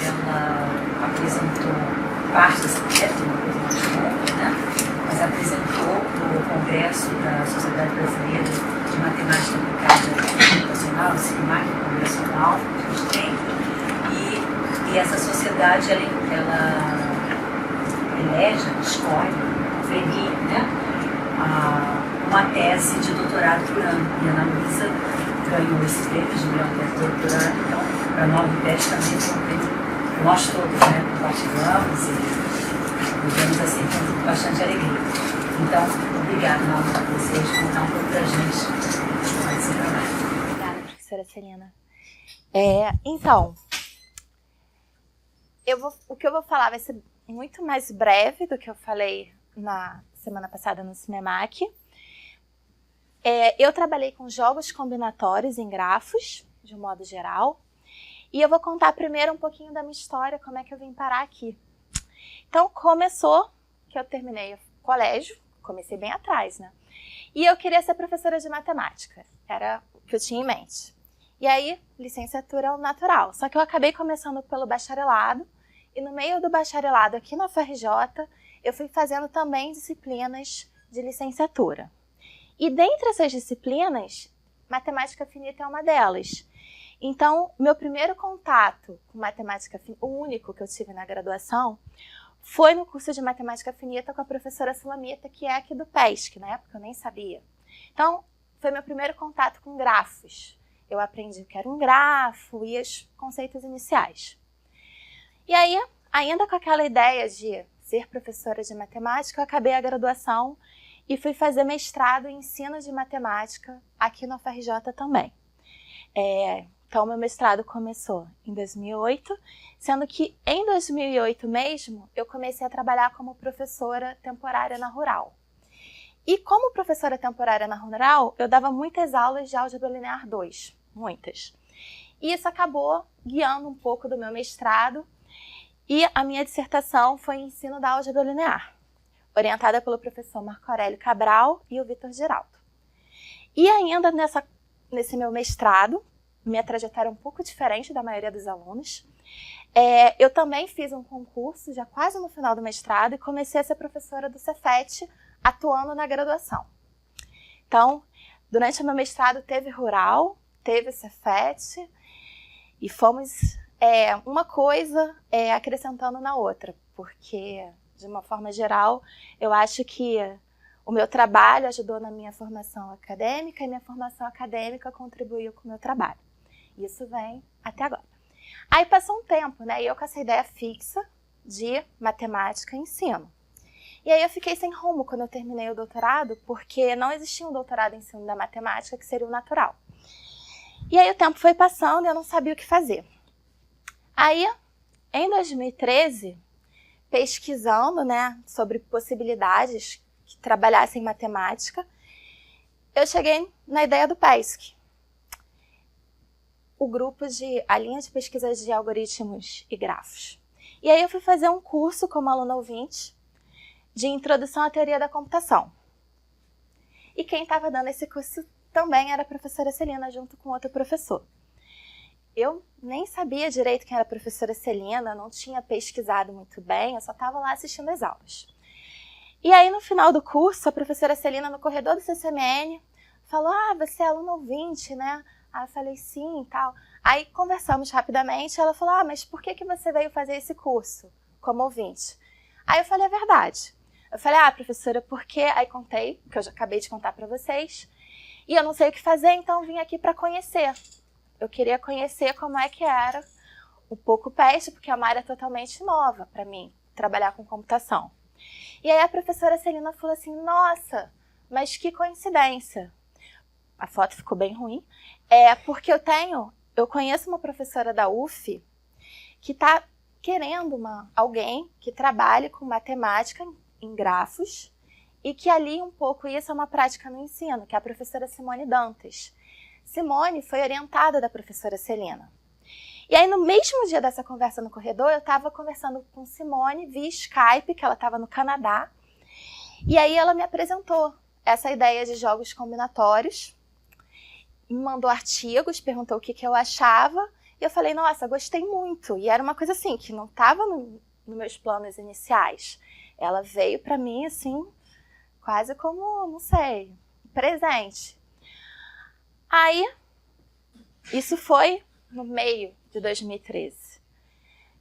ela apresentou parte dessa tese, uma coisa mais longa, né? Mas apresentou no Congresso da Sociedade Brasileira de Matemática Aplicada Computacional, o SIGMAC, o Congresso Anual, que a gente tem, e essa sociedade, ela elege, escolhe, premia, né, uma tese de doutorado por ano. E a Ana Luísa ganhou esse prêmio de melhor tese de doutorado, então, para a Nova Ibéria também foi um prêmio que nós todos, né, compartilhamos e vivemos assim com bastante alegria. Então, obrigada, Nova, por vocês contar um pouco para a gente desse trabalho. Obrigada, professora Celina. Então, o que eu vou falar vai ser muito mais breve do que eu falei na semana passada no Cinemac. Eu trabalhei com jogos combinatórios em grafos, de um modo geral, e eu vou contar primeiro um pouquinho da minha história, como é que eu vim parar aqui. Então, começou que eu terminei o colégio, comecei bem atrás, né? E eu queria ser professora de matemática, era o que eu tinha em mente. E aí, licenciatura natural, só que eu acabei começando pelo bacharelado, e no meio do bacharelado aqui na UFRJ, eu fui fazendo também disciplinas de licenciatura. E dentre essas disciplinas, matemática finita é uma delas. Então, meu primeiro contato com matemática finita, o único que eu tive na graduação, foi no curso de matemática finita com a professora Sulamita, que é aqui do PESC, na época eu nem sabia. Então, foi meu primeiro contato com grafos. Eu aprendi o que era um grafo e os conceitos iniciais. E aí, ainda com aquela ideia de ser professora de matemática, eu acabei a graduação e fui fazer mestrado em ensino de matemática aqui na UFRJ também. Então, meu mestrado começou em 2008, sendo que em 2008 mesmo, eu comecei a trabalhar como professora temporária na Rural. E como professora temporária na Rural, eu dava muitas aulas de álgebra linear 2, muitas. E isso acabou guiando um pouco do meu mestrado, e a minha dissertação foi em ensino da álgebra linear, orientada pelo professor Marco Aurélio Cabral e o Vitor Giraldo. E ainda nesse meu mestrado, minha trajetória é um pouco diferente da maioria dos alunos, eu também fiz um concurso, já quase no final do mestrado, e comecei a ser professora do Cefet, atuando na graduação. Então, durante o meu mestrado teve Rural, teve Cefet, e fomos uma coisa acrescentando na outra, porque, de uma forma geral, eu acho que o meu trabalho ajudou na minha formação acadêmica e minha formação acadêmica contribuiu com o meu trabalho. Isso vem até agora. Aí passou um tempo, né? E eu com essa ideia fixa de matemática e ensino. E aí eu fiquei sem rumo quando eu terminei o doutorado, porque não existia um doutorado em ensino da matemática que seria o natural. E aí o tempo foi passando e eu não sabia o que fazer. Aí, em 2013, pesquisando, né, sobre possibilidades que trabalhassem matemática, eu cheguei na ideia do PESC, a linha de pesquisa de algoritmos e grafos. E aí eu fui fazer um curso como aluna ouvinte de Introdução à Teoria da Computação. E quem estava dando esse curso também era a professora Celina, junto com outro professor. Eu nem sabia direito quem era a professora Celina, não tinha pesquisado muito bem, eu só estava lá assistindo as aulas. E aí, no final do curso, a professora Celina, no corredor do CCMN, falou, você é aluna ouvinte, né? Aí eu falei, sim e tal. Aí conversamos rapidamente, ela falou, mas por que você veio fazer esse curso como ouvinte? Aí eu falei a verdade. Eu falei, professora, porque... Aí contei, que eu já acabei de contar para vocês, e eu não sei o que fazer, então vim aqui para conhecer. Eu queria conhecer como é que era um pouco o PESC, porque é uma área totalmente nova para mim, trabalhar com computação. E aí a professora Celina falou assim, nossa, mas que coincidência. A foto ficou bem ruim. Porque eu conheço uma professora da UF que está querendo alguém que trabalhe com matemática em grafos e que alie um pouco isso a uma prática no ensino, que é a professora Simone Dantas. Simone foi orientada da professora Celina. E aí, no mesmo dia dessa conversa no corredor, eu estava conversando com Simone via Skype, que ela estava no Canadá, e aí ela me apresentou essa ideia de jogos combinatórios, me mandou artigos, perguntou o que eu achava, E eu falei, nossa, gostei muito. E era uma coisa assim, que não estava nos meus planos iniciais. Ela veio para mim, assim, quase como, não sei, presente. Aí, isso foi no meio de 2013.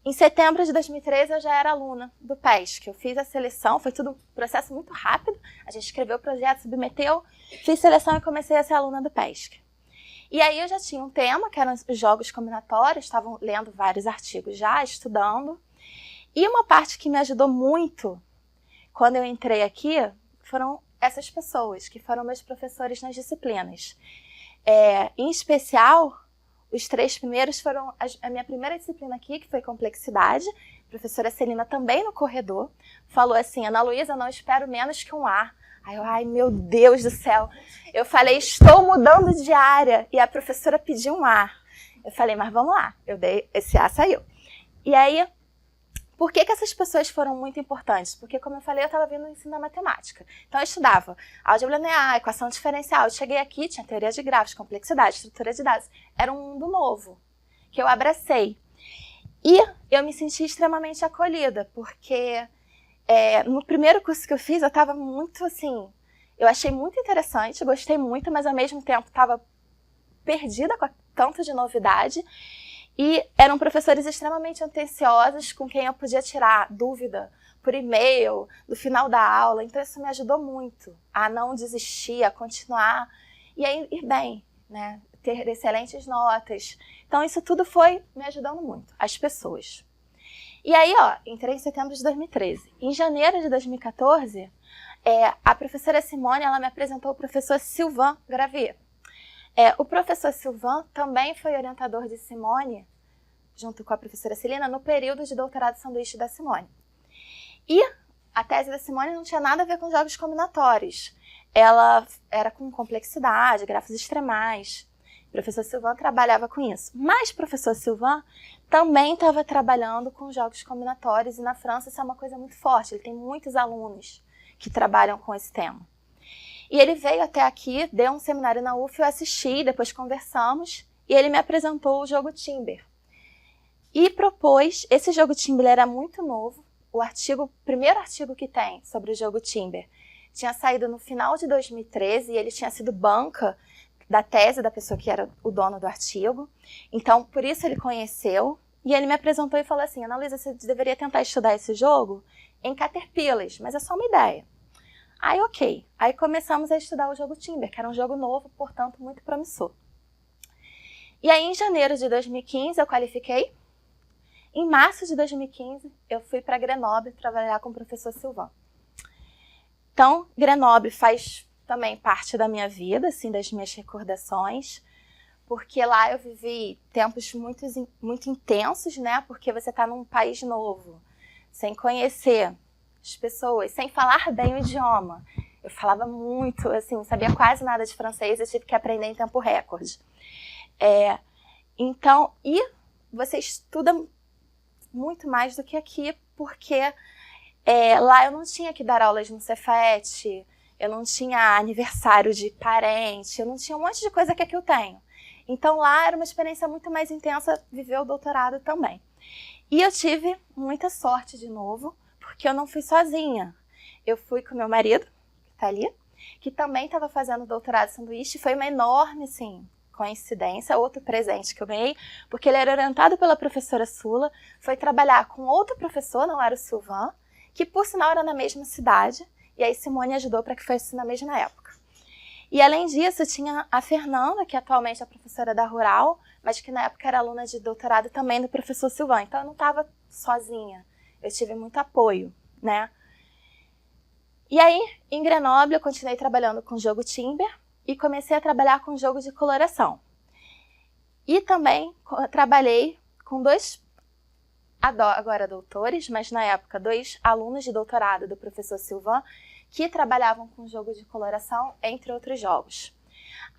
Em setembro de 2013, eu já era aluna do PESC. Eu fiz a seleção, foi tudo um processo muito rápido. A gente escreveu o projeto, submeteu, fiz seleção e comecei a ser aluna do PESC. E aí eu já tinha um tema, que eram os jogos combinatórios, estavam lendo vários artigos já, estudando. E uma parte que me ajudou muito, quando eu entrei aqui, foram essas pessoas, que foram meus professores nas disciplinas. Em especial, os 3 primeiros foram a minha primeira disciplina aqui, que foi complexidade. A professora Celina também no corredor falou assim, Ana Luísa, não espero menos que um A. Aí eu, ai meu Deus do céu. Eu falei, estou mudando de área. E a professora pediu um A. Eu falei, mas vamos lá. Eu dei, esse A saiu. E aí, por que essas pessoas foram muito importantes? Porque, como eu falei, eu estava vindo ensinar matemática. Então, eu estudava álgebra linear, equação diferencial. Eu cheguei aqui, tinha teoria de grafos, complexidade, estrutura de dados. Era um mundo novo, que eu abracei. E eu me senti extremamente acolhida, porque no primeiro curso que eu fiz, eu estava muito, assim... Eu achei muito interessante, gostei muito, mas, ao mesmo tempo, estava perdida com tanto de novidade. E eram professores extremamente atenciosos, com quem eu podia tirar dúvida por e-mail, do final da aula. Então, isso me ajudou muito a não desistir, a continuar e a ir bem, né? Ter excelentes notas. Então, isso tudo foi me ajudando muito, as pessoas. E aí, entrei em setembro de 2013. Em janeiro de 2014, a professora Simone, ela me apresentou o professor Sylvain Gravier. O professor Sylvain também foi orientador de Simone, junto com a professora Celina, no período de doutorado sanduíche da Simone. E a tese da Simone não tinha nada a ver com jogos combinatórios. Ela era com complexidade, grafos extremais. O professor Sylvain trabalhava com isso. Mas o professor Sylvain também estava trabalhando com jogos combinatórios, e na França isso é uma coisa muito forte. Ele tem muitos alunos que trabalham com esse tema. E ele veio até aqui, deu um seminário na UF, eu assisti, depois conversamos, e ele me apresentou o jogo Timber. E propôs, esse jogo Timber era muito novo, o primeiro artigo que tem sobre o jogo Timber tinha saído no final de 2013, e ele tinha sido banca da tese da pessoa que era o dono do artigo. Então, por isso ele conheceu, e ele me apresentou e falou assim, Ana Luísa, você deveria tentar estudar esse jogo em Caterpillars, mas é só uma ideia. Aí, ok. Aí começamos a estudar o jogo Timber, que era um jogo novo, portanto, muito promissor. E aí, em janeiro de 2015, eu qualifiquei. Em março de 2015, eu fui para Grenoble trabalhar com o professor Sylvain. Então, Grenoble faz também parte da minha vida, assim, das minhas recordações, porque lá eu vivi tempos muito intensos, né? Porque você está num país novo, sem conhecer as pessoas, sem falar bem o idioma. Eu falava muito, assim, não sabia quase nada de francês, eu tive que aprender em tempo recorde. Então, e você estuda muito mais do que aqui, porque lá eu não tinha que dar aulas no Cefet, eu não tinha aniversário de parente, eu não tinha um monte de coisa que aqui eu tenho. Então lá era uma experiência muito mais intensa viver o doutorado também. E eu tive muita sorte de novo, porque eu não fui sozinha. Eu fui com meu marido, que está ali, que também estava fazendo doutorado sanduíche. Foi uma enorme, assim, coincidência, outro presente que eu ganhei, porque ele era orientado pela professora Sula, foi trabalhar com outro professor, não era o Sylvain, que por sinal era na mesma cidade, e aí Simone ajudou para que fosse na mesma época. E além disso, tinha a Fernanda, que atualmente é professora da Rural, mas que na época era aluna de doutorado também do professor Sylvain. Então eu não estava sozinha, eu tive muito apoio, né? E aí, em Grenoble, eu continuei trabalhando com o jogo Timber e comecei a trabalhar com o jogo de coloração. E também trabalhei com 2, agora doutores, mas na época 2 alunos de doutorado do professor Sylvain, que trabalhavam com jogo de coloração, entre outros jogos.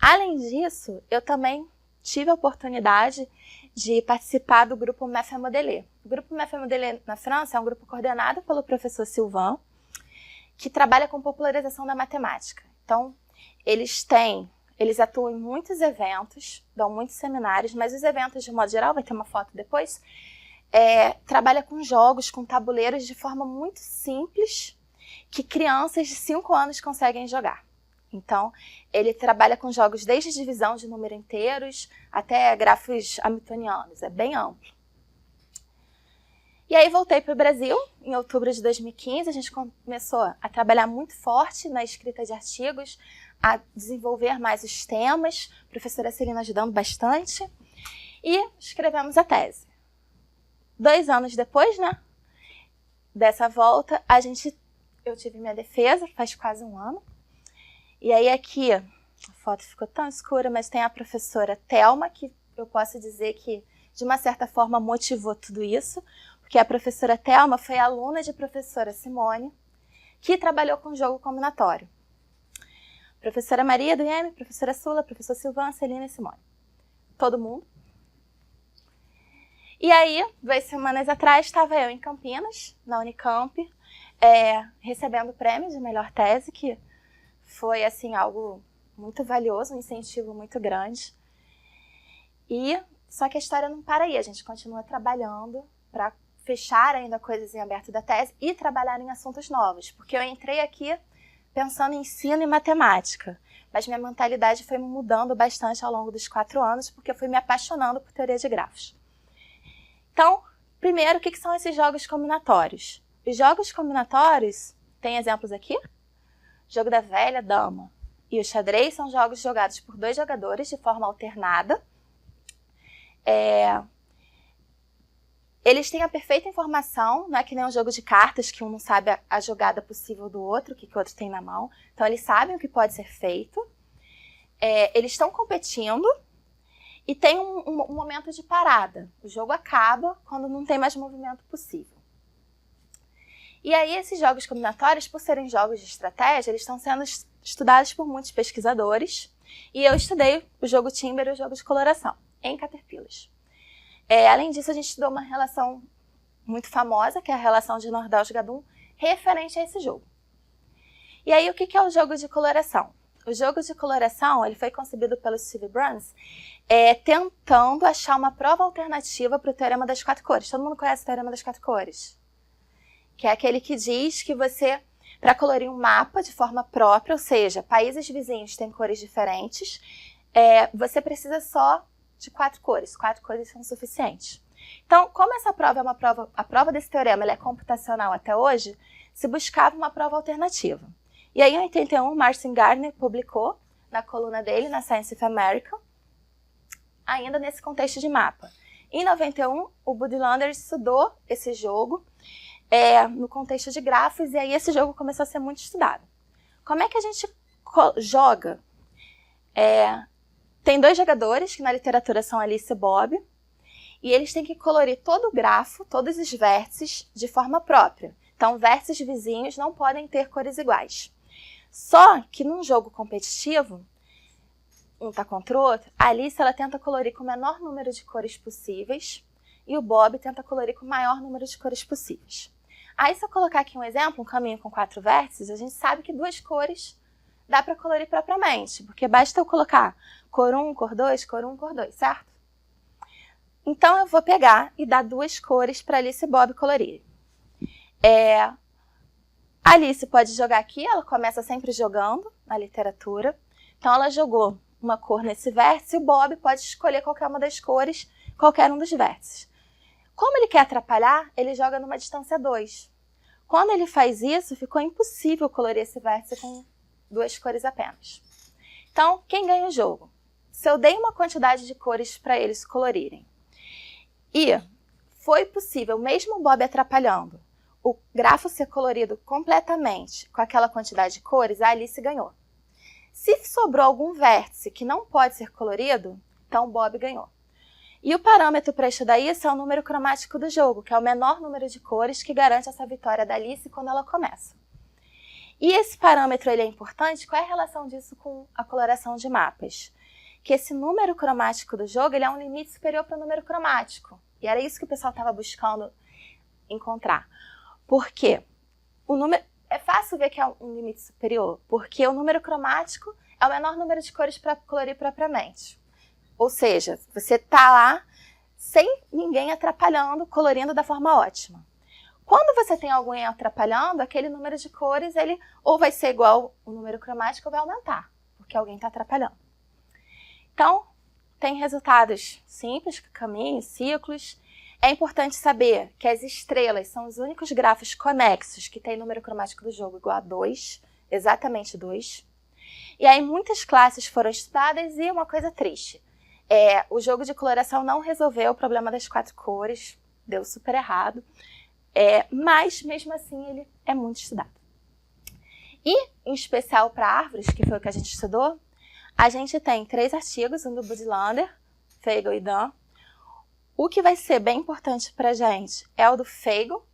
Além disso, eu também tive a oportunidade de participar do grupo MEF Modelé. O grupo MEF Modelé na França é um grupo coordenado pelo professor Sylvain, que trabalha com popularização da matemática. Então, eles têm eles atuam em muitos eventos, dão muitos seminários, mas os eventos, de modo geral, vai ter uma foto depois, trabalha com jogos, com tabuleiros de forma muito simples, que crianças de 5 anos conseguem jogar. Então, ele trabalha com jogos desde divisão de número inteiros até grafos hamiltonianos, é bem amplo. E aí voltei para o Brasil, em outubro de 2015, a gente começou a trabalhar muito forte na escrita de artigos, a desenvolver mais os temas, a professora Celina ajudando bastante, e escrevemos a tese. 2 anos depois, né, dessa volta, eu tive minha defesa, faz quase 1 ano, e aí aqui, a foto ficou tão escura, mas tem a professora Thelma, que eu posso dizer que, de uma certa forma, motivou tudo isso, porque a professora Thelma foi aluna de professora Simone, que trabalhou com jogo combinatório. Professora Maria do IEM, professora Sula, professor Silvana, Celina e Simone. Todo mundo. E aí, 2 semanas atrás, estava eu em Campinas, na Unicamp, recebendo o prêmio de melhor tese, que foi assim, algo muito valioso, um incentivo muito grande. Só que a história não para aí, a gente continua trabalhando para fechar ainda coisas em aberto da tese e trabalhar em assuntos novos, porque eu entrei aqui pensando em ensino e matemática, mas minha mentalidade foi mudando bastante ao longo dos 4 anos, porque eu fui me apaixonando por teoria de grafos. Então, primeiro, o que são esses jogos combinatórios? Os jogos combinatórios, tem exemplos aqui? Jogo da velha dama e o xadrez são jogos jogados por 2 jogadores de forma alternada. Eles têm a perfeita informação, não é que nem um jogo de cartas que um não sabe a jogada possível do outro, o que o outro tem na mão. Então, eles sabem o que pode ser feito. Eles estão competindo e tem um momento de parada. O jogo acaba quando não tem mais movimento possível. E aí, esses jogos combinatórios, por serem jogos de estratégia, eles estão sendo estudados por muitos pesquisadores. E eu estudei o jogo Timber e o jogo de coloração, em Caterpillars. Além disso, a gente estudou uma relação muito famosa, que é a relação de Nordhaus-Gadum, referente a esse jogo. E aí, o que é o jogo de coloração? O jogo de coloração ele foi concebido pelo Steve Bruns tentando achar uma prova alternativa para o Teorema das 4 cores. Todo mundo conhece o Teorema das 4 cores? Que é aquele que diz que você, para colorir um mapa de forma própria, ou seja, países vizinhos têm cores diferentes, você precisa só de 4 cores. 4 cores são suficientes. Então, como essa prova é a prova desse teorema ela é computacional até hoje, se buscava uma prova alternativa. E aí, em 81, Martin Gardner publicou na coluna dele, na Science of America, ainda nesse contexto de mapa. Em 91, o Budlander estudou esse jogo no contexto de grafos, e aí esse jogo começou a ser muito estudado. Como é que a gente joga? Tem 2 jogadores, que na literatura são Alice e Bob, e eles têm que colorir todo o grafo, todos os vértices, de forma própria. Então, vértices vizinhos não podem ter cores iguais. Só que num jogo competitivo, um tá contra o outro, a Alice ela tenta colorir com o menor número de cores possíveis e o Bob tenta colorir com o maior número de cores possíveis. Aí, se eu colocar aqui um exemplo, um caminho com 4 vértices, a gente sabe que 2 cores dá para colorir propriamente, porque basta eu colocar cor 1, cor 2, cor 1, cor 2, certo? Então, eu vou pegar e dar 2 cores para Alice e Bob colorirem. A Alice pode jogar aqui, ela começa sempre jogando na literatura. Então, ela jogou uma cor nesse vértice e o Bob pode escolher qualquer uma das cores, qualquer um dos vértices. Como ele quer atrapalhar, ele joga numa distância 2. Quando ele faz isso, ficou impossível colorir esse vértice com 2 cores apenas. Então, quem ganha o jogo? Se eu dei uma quantidade de cores para eles colorirem e foi possível, mesmo o Bob atrapalhando, o grafo ser colorido completamente com aquela quantidade de cores, a Alice ganhou. Se sobrou algum vértice que não pode ser colorido, então o Bob ganhou. E o parâmetro para estudar isso é o número cromático do jogo, que é o menor número de cores que garante essa vitória da Alice quando ela começa. E esse parâmetro ele é importante, qual é a relação disso com a coloração de mapas? Que esse número cromático do jogo ele é um limite superior para o número cromático. E era isso que o pessoal estava buscando encontrar. Por quê? É fácil ver que é um limite superior, porque o número cromático é o menor número de cores para colorir propriamente. Ou seja, você está lá sem ninguém atrapalhando, colorindo da forma ótima. Quando você tem alguém atrapalhando, aquele número de cores, ele ou vai ser igual o número cromático ou vai aumentar, porque alguém está atrapalhando. Então, tem resultados simples, caminhos, ciclos. É importante saber que as estrelas são os únicos grafos conexos que têm número cromático do jogo igual a 2, exatamente 2. E aí muitas classes foram estudadas e uma coisa triste. O jogo de coloração não resolveu o problema das 4 cores, deu super errado. Mas, mesmo assim, ele é muito estudado. E, em especial para árvores, que foi o que a gente estudou, a gente tem 3 artigos, um do Budlander, Feigl e Dunn. O que vai ser bem importante para a gente é o do Feigl,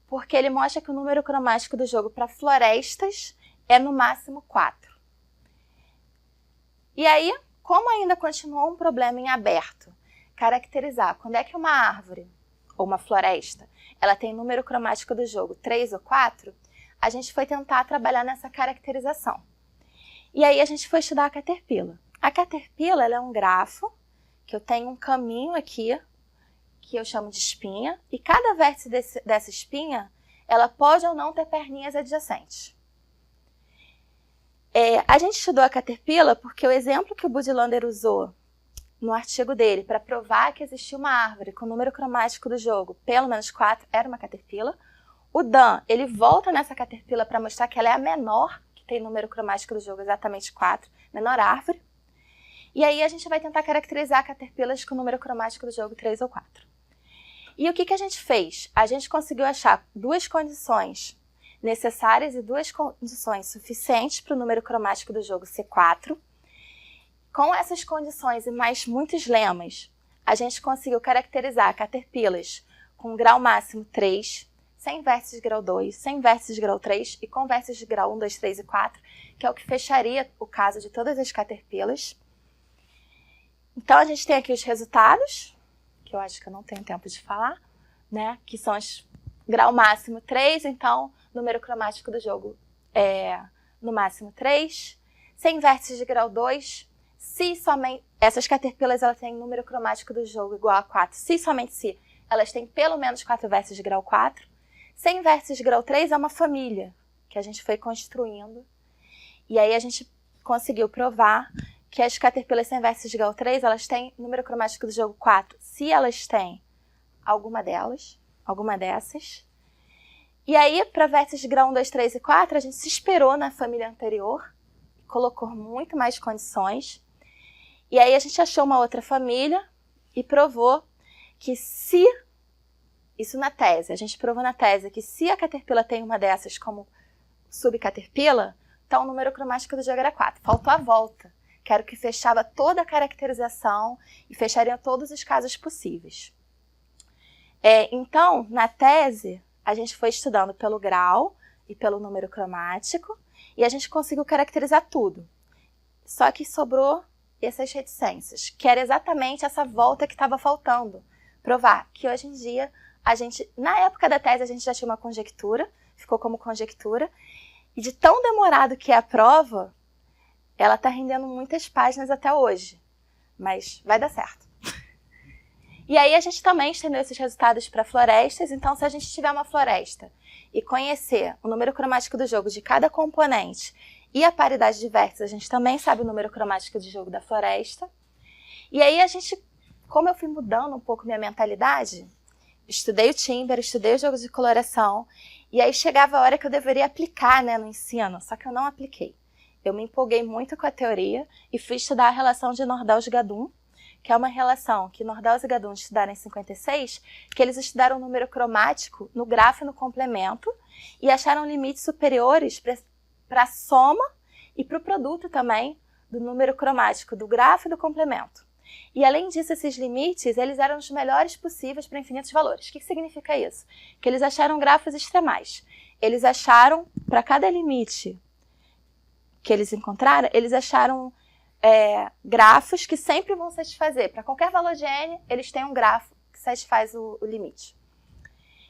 porque ele mostra que o número cromático do jogo para florestas é no máximo 4. E aí, como ainda continuou um problema em aberto, caracterizar quando é que uma árvore ou uma floresta ela tem número cromático do jogo 3 ou 4, a gente foi tentar trabalhar nessa caracterização. E aí a gente foi estudar a Caterpillar. A Caterpillar ela é um grafo que eu tenho um caminho aqui, que eu chamo de espinha, e cada vértice dessa espinha, ela pode ou não ter perninhas adjacentes. A gente estudou a Caterpillar porque o exemplo que o Budlander usou no artigo dele para provar que existia uma árvore com o número cromático do jogo pelo menos 4 era uma Caterpillar. O Dunn, ele volta nessa Caterpillar para mostrar que ela é a menor que tem número cromático do jogo exatamente 4, menor árvore. E aí a gente vai tentar caracterizar Caterpillars com o número cromático do jogo 3 ou 4. E o que a gente fez? A gente conseguiu achar 2 condições necessárias e 2 condições suficientes para o número cromático do jogo ser 4. Com essas condições e mais muitos lemas, a gente conseguiu caracterizar Caterpillars com grau máximo 3, sem vértices de grau 2, sem vértices de grau 3 e com vértices de grau 1, 2, 3 e 4, que é o que fecharia o caso de todas as Caterpillars. Então, a gente tem aqui os resultados, que eu acho que eu não tenho tempo de falar, né? Que são os grau máximo 3, então, número cromático do jogo é no máximo 3, sem vértices de grau 2, se somente essas Caterpillars elas têm número cromático do jogo igual a 4, se somente se elas têm pelo menos 4 vértices de grau 4, sem vértices de grau 3 é uma família que a gente foi construindo, e aí a gente conseguiu provar que as Caterpillars sem vértices de grau 3, elas têm número cromático do jogo 4, se elas têm alguma dessas. E aí, para vértices de grau 1, 2, 3 e 4, a gente se esperou na família anterior, colocou muito mais condições. E aí a gente achou uma outra família e provou que isso na tese, a gente provou na tese que se a Caterpillar tem uma dessas como subcaterpillar, então o número cromático do jogo era 4. Faltou a volta, que era o que fechava toda a caracterização e fecharia todos os casos possíveis. Então, na tese, a gente foi estudando pelo grau e pelo número cromático e a gente conseguiu caracterizar tudo. Só que sobrou essas reticências, que era exatamente essa volta que estava faltando. Provar que hoje em dia, na época da tese, a gente já tinha uma conjectura, ficou como conjectura, e de tão demorado que é a prova, ela está rendendo muitas páginas até hoje, mas vai dar certo. E aí a gente também estendeu esses resultados para florestas, então se a gente tiver uma floresta e conhecer o número cromático do jogo de cada componente e a paridade de vértices, a gente também sabe o número cromático de jogo da floresta. E aí a gente, como eu fui mudando um pouco minha mentalidade, estudei o Timber, estudei o jogo de coloração, e aí chegava a hora que eu deveria aplicar, né, no ensino, só que eu não apliquei. Eu me empolguei muito com a teoria e fui estudar a relação de Nordhaus e Gadum, que é uma relação que Nordhaus e Gadum estudaram em 56, que eles estudaram o número cromático no grafo e no complemento e acharam limites superiores para a soma e para o produto também do número cromático do grafo e do complemento. E além disso, esses limites, eles eram os melhores possíveis para infinitos valores. O que significa isso? Que eles acharam grafos extremais. Eles acharam, para cada limite que eles encontraram, eles acharam grafos que sempre vão satisfazer. Para qualquer valor de n, eles têm um grafo que satisfaz o limite.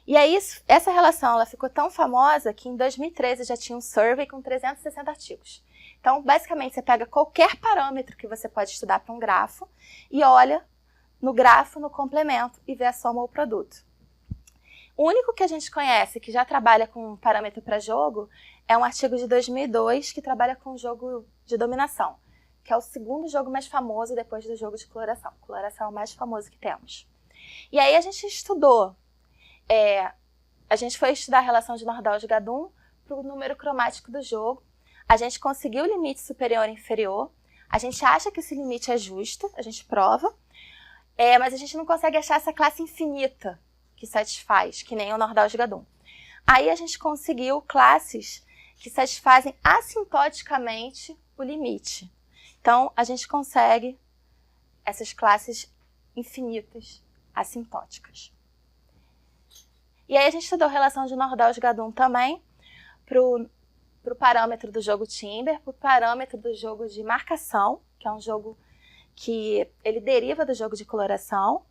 E aí, essa relação ela ficou tão famosa que em 2013 já tinha um survey com 360 artigos. Então, basicamente, você pega qualquer parâmetro que você pode estudar para um grafo e olha no grafo, no complemento, e vê a soma ou produto. O único que a gente conhece que já trabalha com parâmetro para jogo é um artigo de 2002 que trabalha com jogo de dominação, que é o segundo jogo mais famoso depois do jogo de coloração. Coloração é o mais famoso que temos. E aí a gente estudou, a gente foi estudar a relação de Nordal-Gadum para o número cromático do jogo. A gente conseguiu o limite superior e inferior. A gente acha que esse limite é justo, a gente prova, mas a gente não consegue achar essa classe infinita que satisfaz, que nem o Nordal-Gadum. Aí a gente conseguiu classes que satisfazem assintoticamente o limite. Então, a gente consegue essas classes infinitas assintóticas. E aí a gente estudou a relação de Nordal-Gadum também para o parâmetro do jogo Timber, para o parâmetro do jogo de marcação, que é um jogo que ele deriva do jogo de coloração.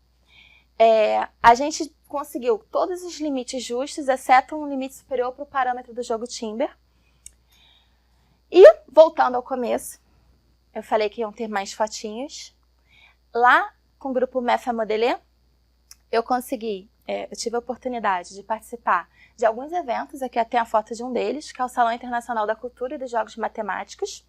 A gente conseguiu todos os limites justos, exceto um limite superior para o parâmetro do jogo Timber. E, voltando ao começo, eu falei que iam ter mais fotinhos. Lá, com o grupo MEFA Modelê, eu tive a oportunidade de participar de alguns eventos, aqui até a foto de um deles, que é o Salão Internacional da Cultura e dos Jogos Matemáticos,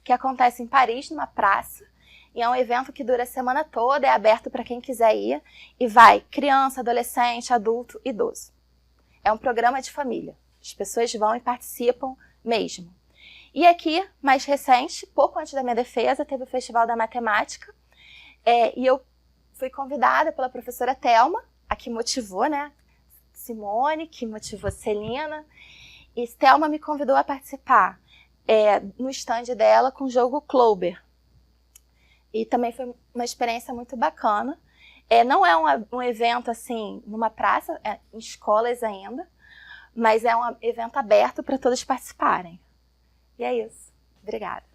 que acontece em Paris, numa praça, e é um evento que dura a semana toda, é aberto para quem quiser ir, e vai criança, adolescente, adulto, idoso. É um programa de família, as pessoas vão e participam mesmo. E aqui, mais recente, pouco antes da minha defesa, teve o Festival da Matemática, e eu fui convidada pela professora Thelma, a que motivou, né? Simone, que motivou Celina, e Thelma me convidou a participar no stand dela com o jogo Clover. E também foi uma experiência muito bacana. Não é um evento assim, numa praça, em escolas ainda, mas é um evento aberto para todos participarem. E é isso. Obrigada.